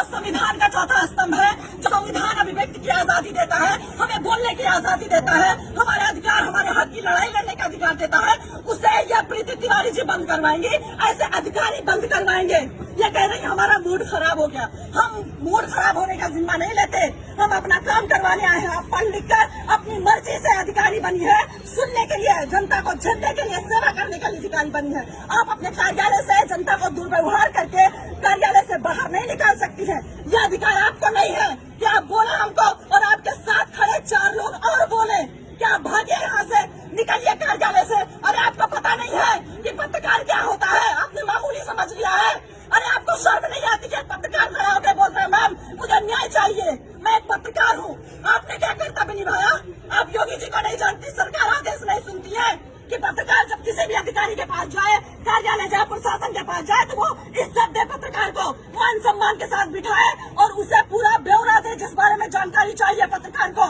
संविधान का चौथा स्तंभ है, जो संविधान अभिव्यक्ति की आजादी देता है, हमें बोलने की आजादी देता है, हमारे अधिकार, हमारे हक की लड़ाई लड़ने का अधिकार देता है, उसे यह प्रीति तिवारी जी बंद करवाएंगे, ऐसे अधिकारी बंद करवाएंगे। ये कह रही हमारा मूड खराब हो गया। हम मूड खराब होने का जिम्मा नहीं लेते, हम अपना काम करवाने आए हैं। आप पढ़ लिख कर अपनी मर्जी से अधिकारी बनी है, सुनने के लिए, जनता को झेलने के लिए, सेवा करने के लिए अधिकारी बनी है। आप अपने कार्यालय से जनता को दुर्व्यवहार करके कार्यालय से बाहर नहीं निकाल सकती है। यह अधिकार आपको नहीं है कि आप बोले हमको और आपके साथ खड़े 4 लोग और बोले कि आप भागिए यहाँ से, निकलिए कार्यालय से। अरे आपको पता नहीं है कि पत्रकार क्या होता है? आपने मामूली समझ लिया है। अरे आपको शर्म नहीं आती कि पत्रकार खड़ा होकर बोल रहे हैं मैम मुझे न्याय चाहिए, मैं एक पत्रकार हूँ। आपने क्या कर्तव्य निभाया? आप योगी जी को नहीं जानती, सरकार आदेश नहीं सुनती है कि पत्रकार जब किसी भी अधिकारी के पास जाए, कार्यालय जाए, प्रशासन के पास जाए, तो वो इज्जत दे, पत्रकार को मान सम्मान के साथ बिठाए और उसे पूरा ब्यौरा दे जिस बारे में जानकारी चाहिए पत्रकार को।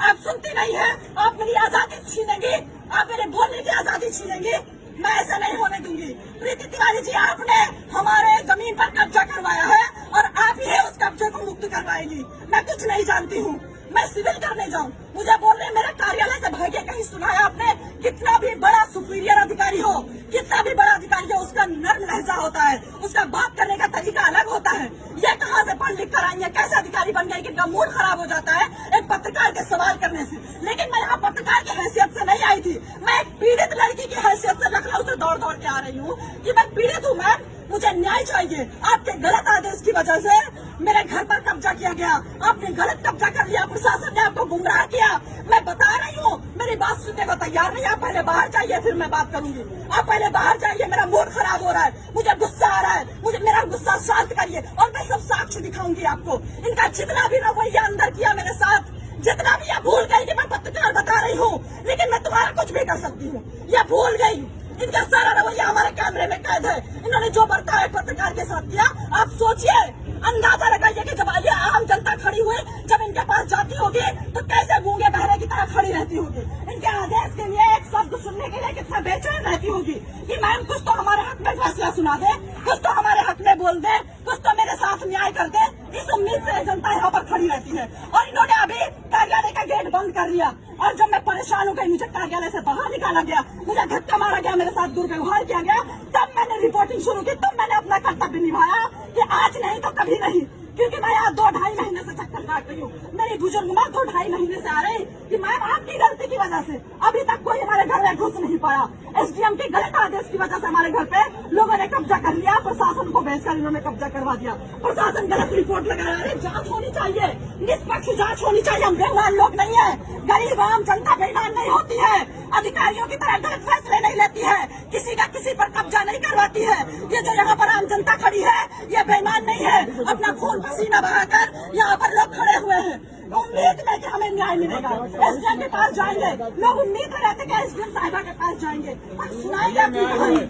आप सुनती नहीं है, आप मेरी आजादी छीनेंगी, आप मेरे बोलने की आजादी छीनेंगी। मैं ऐसा नहीं होने दूंगी। प्रीति तिवारी जी, आपने हमारे जमीन पर कब्जा करवाया है और आप ही उस कब्जे को मुक्त करवाएंगी। मैं कुछ नहीं जानती हूँ, मैं सिविल करने जाऊँ, मुझे बोल रहे मेरे कार्यालय से भागे। कहीं सुना है आपने? कितना भी बड़ा सुपीरियर अधिकारी हो, कितना भी बड़ा अधिकारी हो, उसका नर्म लहजा होता है, उसका बात करने का तरीका अलग होता है। ये कहाँ से पढ़ लिख कर आई है? कैसे अधिकारी बन गई कि इनका मूड खराब हो जाता है एक पत्रकार के सवाल करने से? लेकिन मैं यहाँ पत्रकार की हैसियत से नहीं आई थी, मैं एक पीड़ित लड़की की हैसियत से लखनऊ से दौड़ दौड़ के आ रही हूँ कि मैं पीड़ित हूँ मैम, मुझे न्याय चाहिए। आपके गलत आदेश की वजह से मेरे घर पर कब्जा किया गया, आपने गलत कब्जा कर लिया, प्रशासन ने आपको गुमराह किया। मैं बता रही हूँ, मेरी बात सुनने को तैयार नहीं। आप पहले बाहर जाइए, फिर मैं बात करूंगी। आप पहले बाहर जाइए, मेरा मूड खराब हो रहा है, मुझे गुस्सा आ रहा है, मुझे मेरा गुस्सा शांत करिए और मैं सब साक्ष्य दिखाऊंगी आपको। इनका जितना भी रवैया अंदर किया मेरे साथ, जितना भी यह भूल गई कि मैं पत्रकार बता रही हूँ, लेकिन मैं तुम्हारा कुछ भी कर सकती हूँ, यह भूल गई। इनका सारा रवैया हमारे कैमरे में कैद है। इन्होंने जो बर्ताव पत्रकार के साथ किया, आप सोचिए, अंदाजा लगाइए कि जब ये आम जनता खड़ी हुई, जब इनके पास जाती होगी तो कैसे गूंगे बहरे की तरह खड़ी रहती होगी। इनके आदेश के लिए एक शब्द सुनने के लिए कितना बेचैन रहती होगी कि मैम कुछ तो हमारे हक में फैसला सुना दे, कुछ तो हमारे हक में बोल दे, कुछ तो मेरे साथ न्याय कर दे। इस उम्मीद से जनता यहाँ पर खड़ी रहती है। और इन्होंने अभी कार्यालय का गेट बंद कर दिया और जब मैं परेशान हो गई, मुझे कार्यालय से बाहर निकाला गया, मुझे धक्का मारा गया, मेरे साथ दुर्व्यवहार किया गया, तब मैंने रिपोर्टिंग शुरू की, तब मैंने अपना कर्तव्य निभाया कि आज नहीं तो कभी नहीं। क्योंकि मैं यहाँ 2-2.5 महीने से चक्कर काट रही हूँ। मेरी बुजुर्ग माँ 2-2.5 महीने से आ रही कि मैम आपकी गलती की वजह से अभी तक कोई हमारे घर में घुस नहीं पाया। एसडीएम के गलत आदेश की वजह से हमारे घर पे लोगों ने कब्जा कर लिया, प्रशासन को भेजकर इन्होंने कब्जा करवा दिया। प्रशासन गलत रिपोर्ट लगा रहा है। जांच होनी चाहिए, निष्पक्ष जांच होनी चाहिए। हम बेईमान लोग नहीं है, गरीब आम जनता बेईमान नहीं होती है, अधिकारियों की तरह गलत फैसले नहीं लेती है, किसी का किसी पर कब्जा नहीं करवाती है। ये जो यहाँ पर आम जनता खड़ी है, ये बेईमान नहीं है। अपना खून पसीना बहाकर यहाँ पर लोग खड़े हुए हैं, उम्मीद में कि हमें न्याय मिलेगा। एसडीएम के पास जाएंगे, लोग उम्मीद में रहते कि एसडीएम साहिबा के पास जाएंगे, पर सुनाएंगे अपनी कहानी।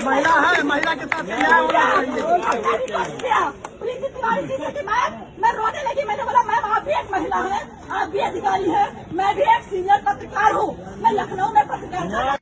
महिला है, महिला के साथ न्याय होना चाहिए। प्रीति तिवारी जी से कि मैं रोने लगी। मैंने बोला मैम आप भी एक महिला है, आप भी अधिकारी है, मैं भी एक सीनियर पत्रकार हूँ, मैं लखनऊ में पत्रकार